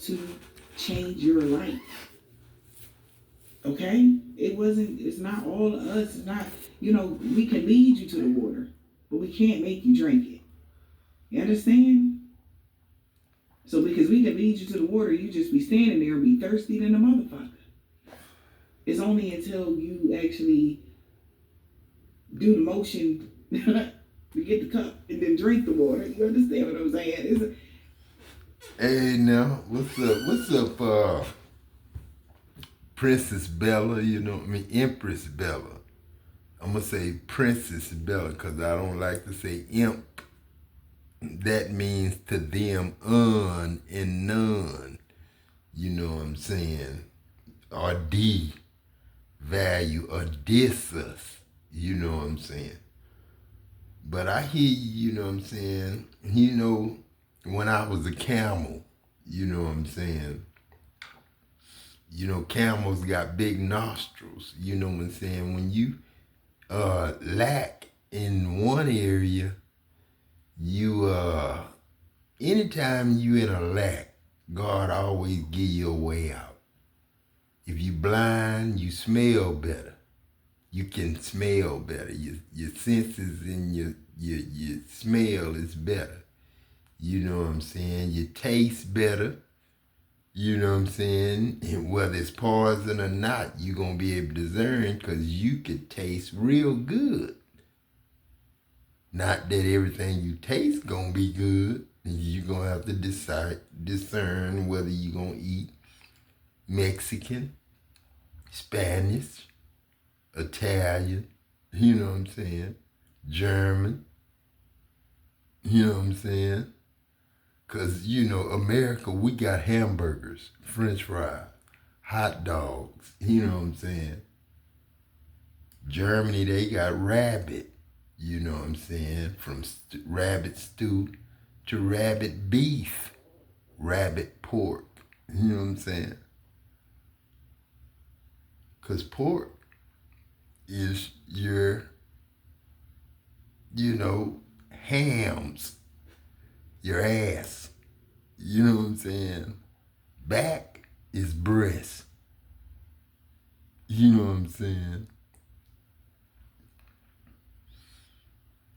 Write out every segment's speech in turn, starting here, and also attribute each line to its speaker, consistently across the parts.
Speaker 1: to change your life. Okay? It's not all of us. It's not, we can lead you to the water, but we can't make you drink it. You understand? So because we can lead you to the water, you just be standing there and be thirsty than a motherfucker. It's only until you actually do the motion to get the cup and then drink the water. You understand what I'm saying?
Speaker 2: Hey now, what's up, Princess Bella, Empress Bella. I'm gonna say Princess Bella because I don't like to say imp. That means to them and none. You know what I'm saying? Or value or diss us. You know what I'm saying? But I hear you know what I'm saying? When I was a camel, you know what I'm saying? Camels got big nostrils. You know what I'm saying? When you lack in one area, you anytime you in a lack, God always give you a way out. If you blind, you smell better. You can smell better. Your senses and your smell is better. You know what I'm saying? You taste better. You know what I'm saying? And whether it's poison or not, you're going to be able to discern because you could taste real good. Not that everything you taste going to be good. You're going to have to discern whether you're going to eat Mexican, Spanish, Italian, you know what I'm saying? German, you know what I'm saying? Because, America, we got hamburgers, French fries, hot dogs, you know what I'm saying? Germany, they got rabbit, you know what I'm saying? From rabbit stew to rabbit beef, rabbit pork, you know what I'm saying? Because pork is your, hams, your ass. You know what I'm saying? Back is breast. You know what I'm saying?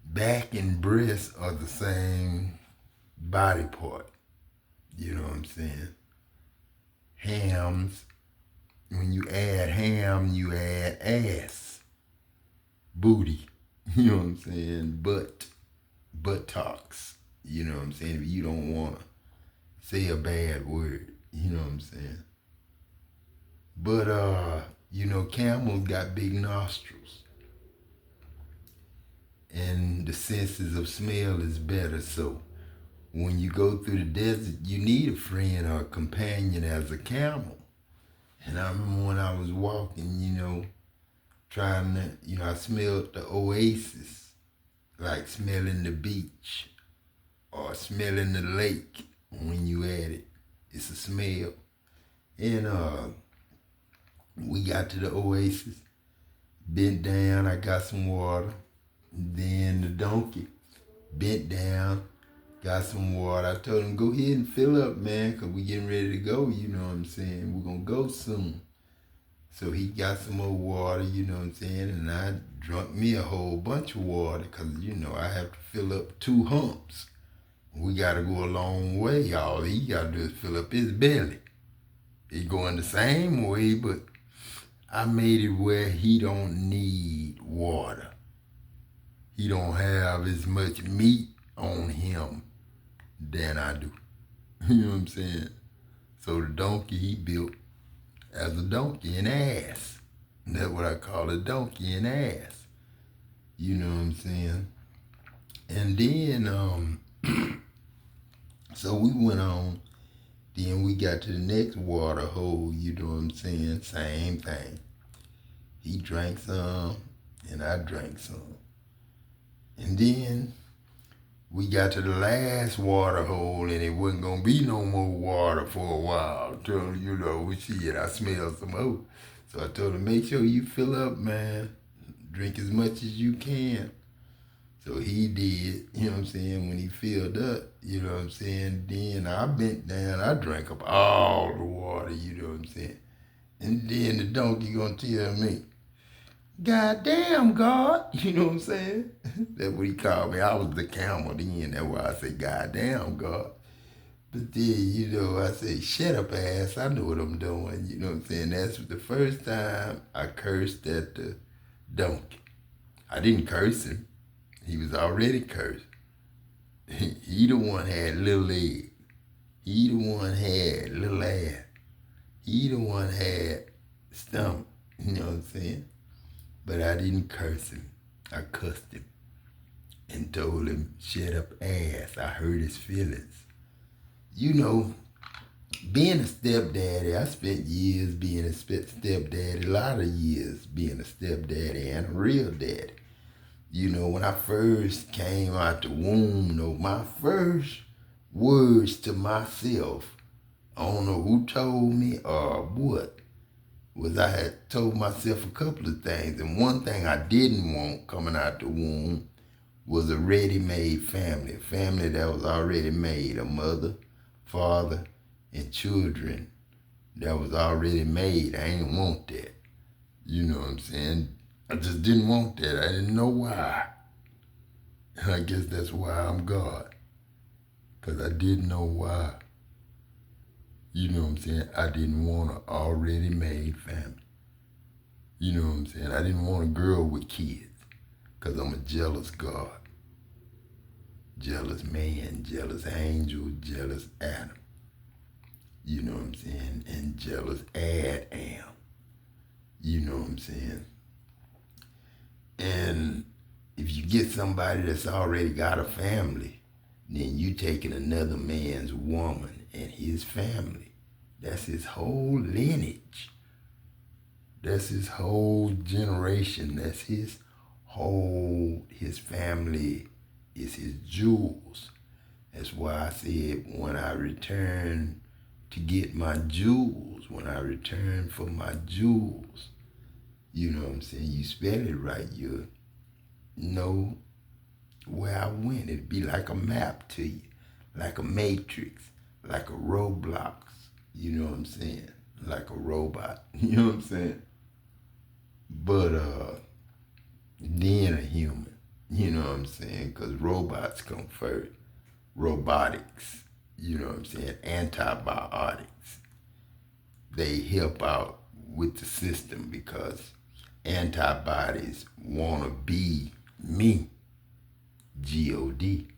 Speaker 2: Back and breast are the same body part. You know what I'm saying? Hams, when you add ham, you add ass. Booty. You know what I'm saying? Buttocks. You know what I'm saying? If you don't want to say a bad word, you know what I'm saying? But, camels got big nostrils. And the senses of smell is better. So when you go through the desert, you need a friend or a companion as a camel. And I remember when I was walking, trying to, I smelled the oasis, like smelling the beach or smelling the lake when you at it. It's a smell. And we got to the oasis, bent down, I got some water. Then the donkey bent down, got some water. I told him, go ahead and fill up, man, because we getting ready to go, you know what I'm saying? We're going to go soon. So he got some more water, you know what I'm saying? And I drunk me a whole bunch of water because, I have to fill up 2 humps. We got to go a long way, y'all. He got to do is fill up his belly. He going the same way, but I made it where he don't need water. He don't have as much meat on him than I do. You know what I'm saying? So the donkey he built as a donkey, an ass. That's what I call a donkey, an ass. You know what I'm saying? And then, so we went on. Then we got to the next water hole, you know what I'm saying? Same thing. He drank some, and I drank some. And then we got to the last water hole, and it wasn't going to be no more water for a while. Till, shit, I smelled some more. So I told him, make sure you fill up, man. Drink as much as you can. So he did, you know what I'm saying, when he filled up, you know what I'm saying, then I bent down, I drank up all the water, you know what I'm saying. And then the donkey gonna tell me, God damn, God, you know what I'm saying? That's what he called me. I was the camel then, that's why I say, God damn, God. But then, you know, I say, shut up, ass, I know what I'm doing, you know what I'm saying. That's the first time I cursed at the donkey. I didn't curse him. He was already cursed. He the one had little legs. He the one had little ass. He the one had stomach. You know what I'm saying? But I didn't curse him. I cussed him and told him, shut up, ass. I hurt his feelings. You know, being a stepdaddy, I spent years being a stepdaddy, a lot of years being a stepdaddy and a real daddy. You know, when I first came out the womb, though, my first words to myself, I don't know who told me or what, was I had told myself a couple of things. And one thing I didn't want coming out the womb was a ready-made family, a family that was already made, a mother, father, and children that was already made. I ain't want that. You know what I'm saying? I just didn't want that. I didn't know why. And I guess that's why I'm God. Because I didn't know why. You know what I'm saying? I didn't want an already made family. You know what I'm saying? I didn't want a girl with kids. Because I'm a jealous God. Jealous man, jealous angel, jealous Adam. You know what I'm saying? And jealous Adam. You know what I'm saying? And if you get somebody that's already got a family, then you taking another man's woman and his family. That's his whole lineage. That's his whole generation. That's his family is his jewels. That's why I said when I return to get my jewels, when I return for my jewels, you know what I'm saying? You spell it right, you know where I went. It'd be like a map to you, like a matrix, like a Roblox, you know what I'm saying? Like a robot, you know what I'm saying? But then a human, you know what I'm saying? Because robots come first. Robotics, you know what I'm saying? Antibiotics. They help out with the system because antibodies want to be me, G-O-D,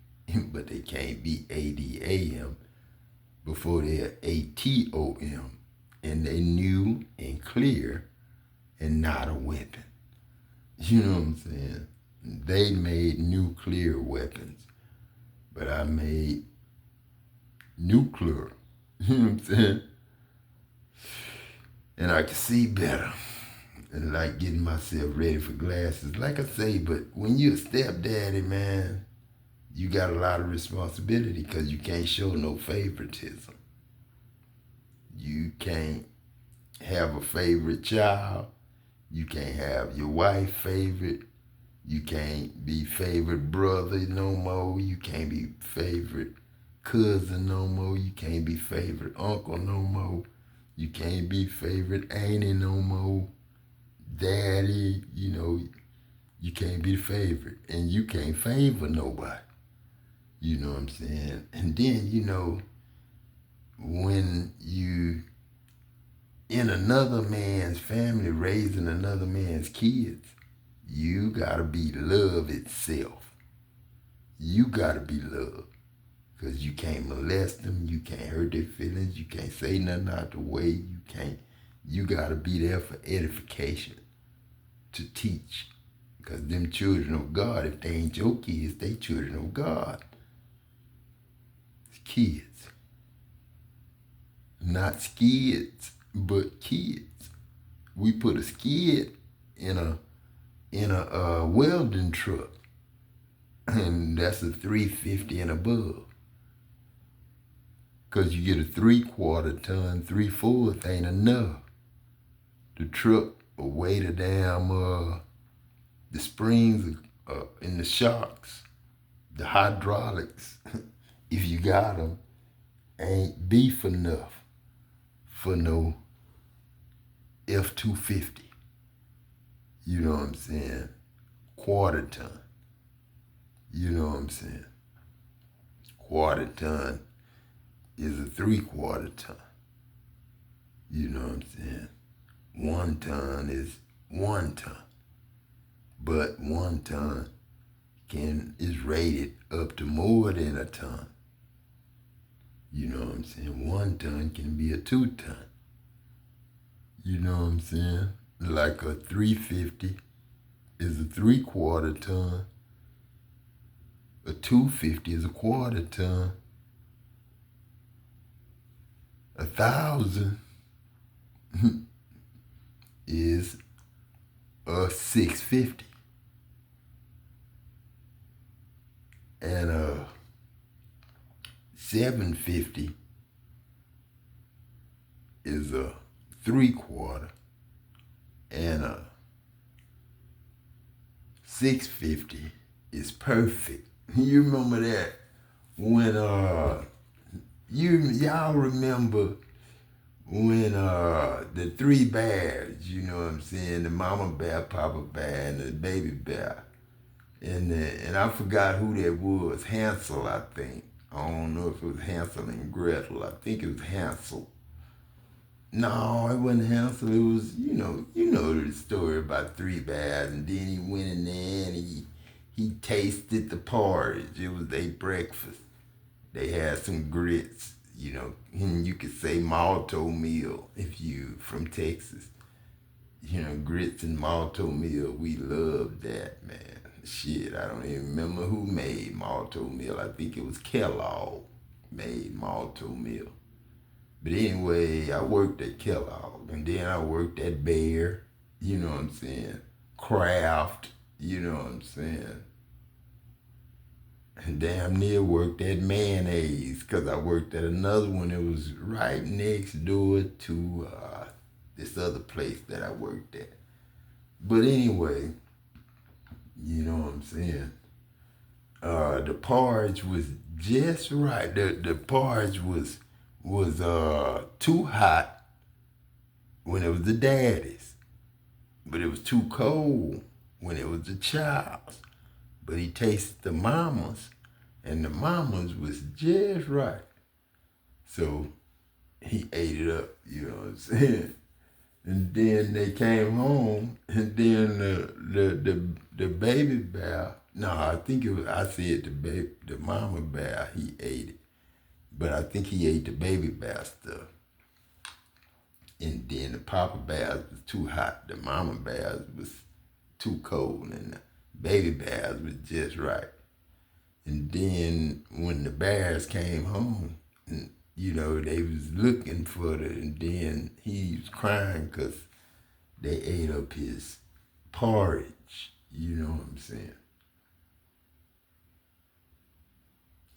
Speaker 2: but they can't be A-D-A-M before they're A-T-O-M. And they new and clear and not a weapon. You know what I'm saying? They made nuclear weapons, but I made nuclear. You know what I'm saying? And I can see better. And like getting myself ready for glasses. Like I say, but when you're a stepdaddy, man, you got a lot of responsibility because you can't show no favoritism. You can't have a favorite child. You can't have your wife favorite. You can't be favorite brother no more. You can't be favorite cousin no more. You can't be favorite uncle no more. You can't be favorite auntie no more. Daddy, you know, you can't be the favorite. And you can't favor nobody. You know what I'm saying? And then, you know, when you in another man's family raising another man's kids, you gotta be love itself. You gotta be love. Because you can't molest them, you can't hurt their feelings, you can't say nothing out the way, you gotta be there for edification, to teach. Because them children of God, if they ain't your kids, they children of God. It's kids. Not skids, but kids. We put a skid in a welding truck, and that's a 350 and above. Because you get a 3/4 ton, 3/4 ain't enough. The truck will weigh the damn, the springs in the shocks, the hydraulics, if you got them, ain't beef enough for no F-250. You know what I'm saying? Quarter ton. You know what I'm saying? Quarter ton is a 3/4 ton. You know what I'm saying? 1 ton is 1 ton. But 1 ton is rated up to more than a ton. You know what I'm saying? 1 ton can be a 2 ton. You know what I'm saying? Like a 350 is a 3/4 ton. A 250 is a 1/4 ton. 1,000 is a 650. And a 750 is a 3/4. And a 650 is perfect. You remember that when y'all remember when the 3 bears, you know what I'm saying, the mama bear, papa bear, and the baby bear, and I forgot who that was, Hansel, I think. I don't know if it was Hansel and Gretel. I think it was Hansel. No, it wasn't Hansel. It was, you know the story about 3 bears, and then he went in there and he tasted the porridge. It was their breakfast. They had some grits, and you could say malto meal if you from Texas. Grits and malto meal. We loved that, man. Shit, I don't even remember who made malto meal. I think it was Kellogg made malto meal. But anyway, I worked at Kellogg, and then I worked at Bear, you know what I'm saying, Kraft, you know what I'm saying, and damn near worked at Mayonnaise, because I worked at another one that was right next door to this other place that I worked at. But anyway, you know what I'm saying, the porridge was just right. The porridge was too hot when it was the daddy's, but it was too cold when it was the child's. But he tasted the mama's, and the mama's was just right. So he ate it up, you know what I'm saying? And then they came home, and then the baby bear, no, I think I said the mama bear, he ate it. But I think he ate the baby bear stuff. And then the papa bears was too hot. The mama bears was too cold. And the baby bears was just right. And then when the bears came home, and, they was looking for it. And then he was crying because they ate up his porridge. You know what I'm saying?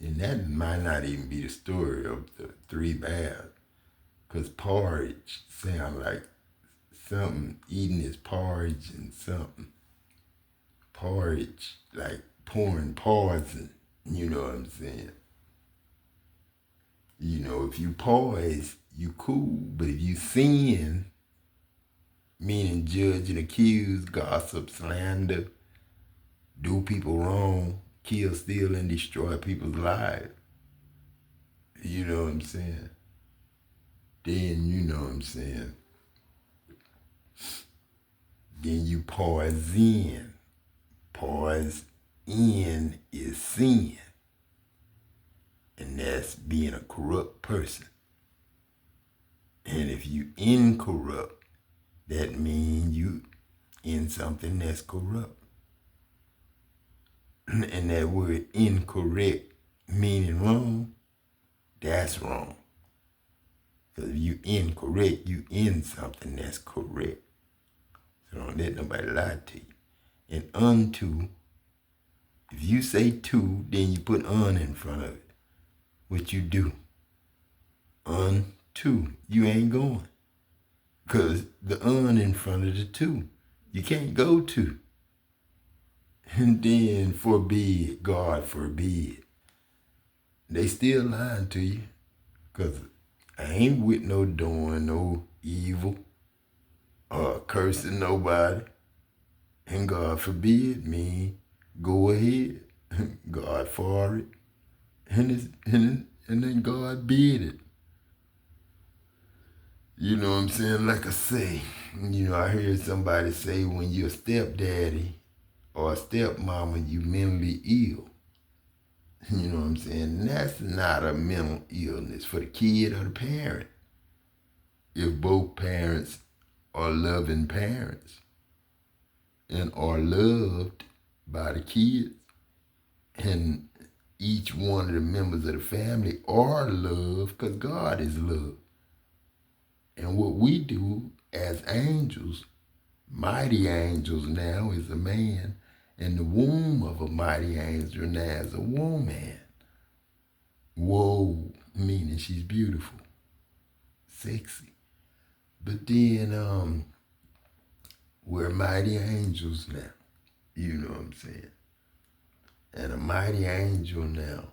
Speaker 2: And that might not even be the story of the 3 bears, because porridge sound like something, eating his porridge and something. Porridge, like pouring poison, you know what I'm saying? If you poise, you cool, but if you sin, meaning judge and accuse, gossip, slander, do people wrong, kill, steal, and destroy people's lives. You know what I'm saying? Then, you know what I'm saying? Then you poison. Poison is sin. And that's being a corrupt person. And if you incorrupt, that means you in something that's corrupt. And that word incorrect, meaning wrong, that's wrong. Because if you incorrect, you in something that's correct. So don't let nobody lie to you. And unto, if you say to, then you put un in front of it. What you do? Unto. You ain't going. Because the un in front of the to. You can't go to. And then forbid, God forbid, they still lying to you. Because I ain't with no doing no evil or cursing nobody. And God forbid me go ahead. God for it. And then God bid it. You know what I'm saying? Like I say, I heard somebody say when you're a stepdaddy or a stepmama, you mentally ill. You know what I'm saying? That's not a mental illness for the kid or the parent. If both parents are loving parents and are loved by the kids, and each one of the members of the family are loved because God is love. And what we do as angels, mighty angels now is a man, and the womb of a mighty angel now is a woman. Whoa, meaning she's beautiful, sexy. But then we're mighty angels now. You know what I'm saying? And a mighty angel now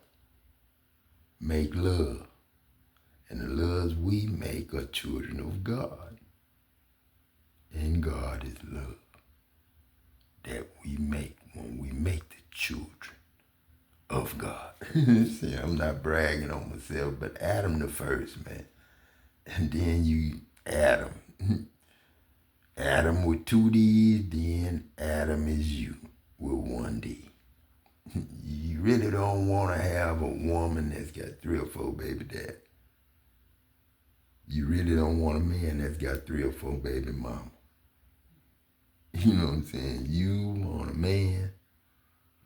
Speaker 2: make love. And the loves we make are children of God. And God is love that we make when we make the children of God. See, I'm not bragging on myself, but Adam the first, man. And then you Adam. Adam with 2 D's, then Adam is you with 1 D. You really don't want to have a woman that's got 3 or 4 baby dads. You really don't want a man that's got 3 or 4 baby mamas. You know what I'm saying? You want a man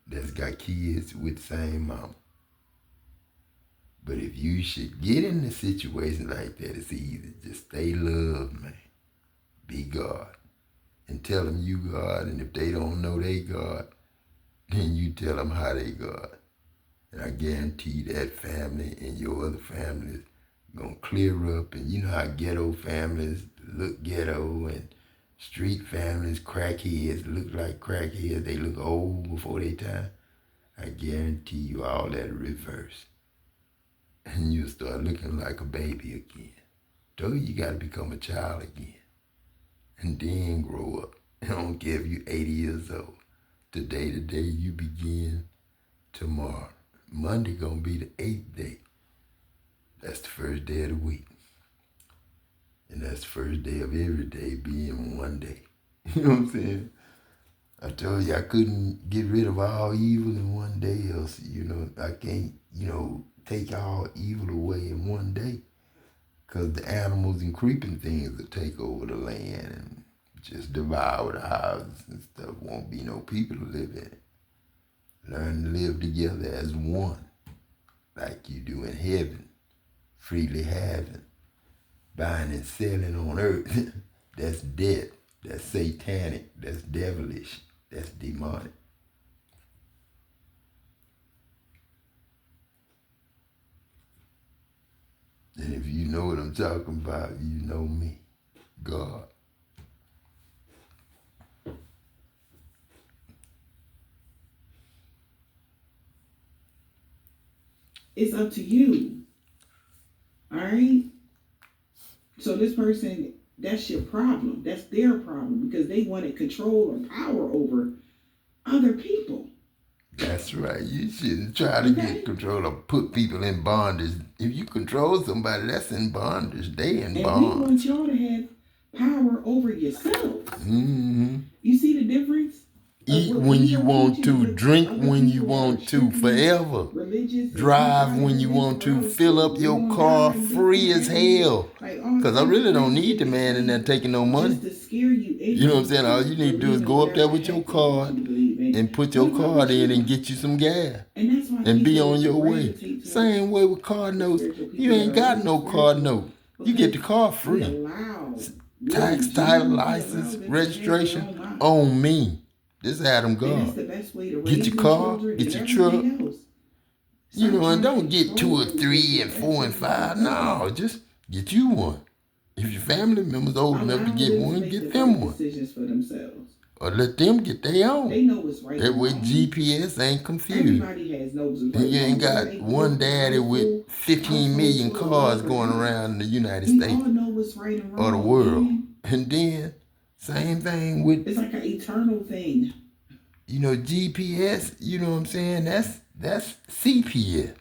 Speaker 2: that's got kids with the same mama. But if you should get in a situation like that, it's easy. Just stay loved, man. Be God. And tell them you God. And if they don't know they God, then you tell them how they God. And I guarantee that family and your other families gonna clear up. And you know how ghetto families look ghetto, and street families, crackheads look like crackheads. They look old before they time. I guarantee you all that reverse. And you'll start looking like a baby again. So you gotta become a child again. And then grow up. I don't care if you're 80 years old. Today you begin tomorrow. Monday gonna be the 8th day. That's the first day of the week. And that's the first day of every day being one day. You know what I'm saying? I told you I couldn't get rid of all evil in one day, else, I can't, take all evil away in one day. Because the animals and creeping things will take over the land and just devour the houses and stuff. Won't be no people to live in it. Learn to live together as one, like you do in heaven, freely having, buying and selling on earth. That's death. That's satanic. That's devilish. That's demonic. And if you know what I'm talking about, you know me, God.
Speaker 1: It's up to you. All right? So this person, that's your problem. That's their problem because they wanted control or power over other people.
Speaker 2: That's right. You shouldn't try to get control or put people in bondage. If you control somebody, that's in bondage. They in bondage.
Speaker 1: And we want y'all to have power over yourselves.
Speaker 2: Mm-hmm.
Speaker 1: You see the difference?
Speaker 2: Eat when you want to, drink when you want to, forever. Drive when you want to, fill up your car free as hell. Because I really don't need the man in there taking no money. You know what I'm saying? All you need to do is go up there with your card and put your card in and get you some gas and be on your way. Same way with car notes. You ain't got no car note. You get the car free. Tax, title, license, registration on me. This Adam God. Get your car, get your truck. And don't get 2 or 3 and 4 and 5. No, just get you one. If your family members old enough to get one, get them one. Or let them get their own.
Speaker 1: They know what's right
Speaker 2: That
Speaker 1: and
Speaker 2: way
Speaker 1: wrong.
Speaker 2: GPS ain't confused.
Speaker 1: Everybody has knows what's right
Speaker 2: And you
Speaker 1: and
Speaker 2: ain't
Speaker 1: wrong.
Speaker 2: got one daddy with 15 million cars going around the United
Speaker 1: We
Speaker 2: States
Speaker 1: all know what's right and wrong.
Speaker 2: or the world.
Speaker 1: Man.
Speaker 2: And then, same thing with...
Speaker 1: It's like an eternal thing.
Speaker 2: You know, GPS, you know what I'm saying? That's CPS.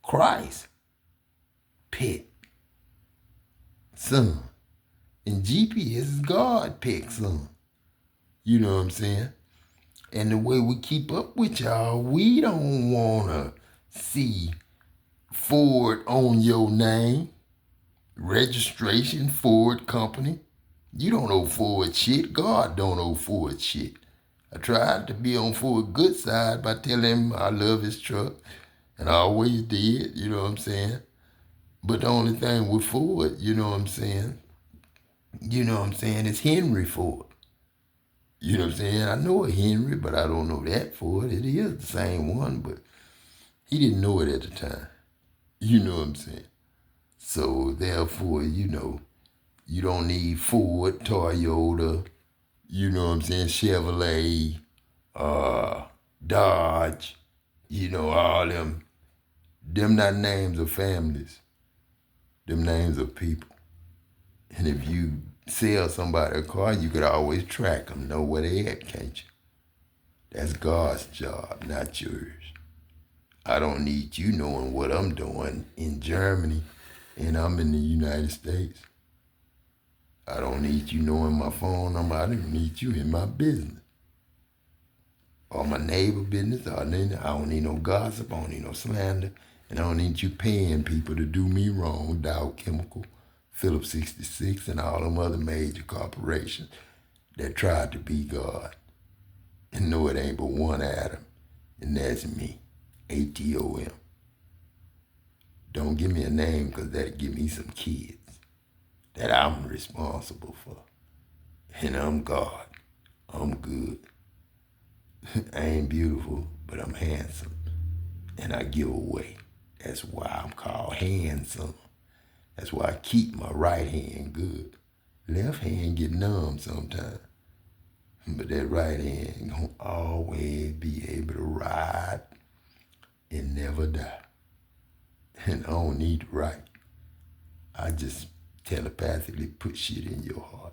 Speaker 2: Christ. Pick. Son. And GPS is God pick son. You know what I'm saying? And the way we keep up with y'all, we don't want to see Ford on your name. Registration, Ford company. You don't owe Ford shit. God don't owe Ford shit. I tried to be on Ford's good side by telling him I love his truck. And I always did, you know what I'm saying? But the only thing with Ford, you know what I'm saying? Is Henry Ford. You know what I'm saying? I know a Henry, but I don't know that Ford. It is the same one, but he didn't know it at the time. You know what I'm saying? So therefore, you know, you don't need Ford, Toyota, you know what I'm saying, Chevrolet, Dodge, you know, all them. Them not names of families. Them names of people. And if you sell somebody a car, you could always track them, know where they at, can't you? That's God's job, not yours. I don't need you knowing what I'm doing in Germany and I'm in the United States. I don't need you knowing my phone number. I don't need you in my business. Or my neighbor business. I don't need no gossip. I don't need no slander. And I don't need you paying people to do me wrong. Dow Chemical, Phillips 66, and all them other major corporations that tried to be God. And know it ain't but one Adam. And that's me. ATOM. Don't give me a name because that'll give me some kids that I'm responsible for. And I'm God. I'm good. I ain't beautiful, but I'm handsome. And I give away. That's why I'm called handsome. That's why I keep my right hand good. Left hand get numb sometimes. But that right hand gonna always be able to ride and never die. And I don't need to write. I just telepathically put shit in your heart.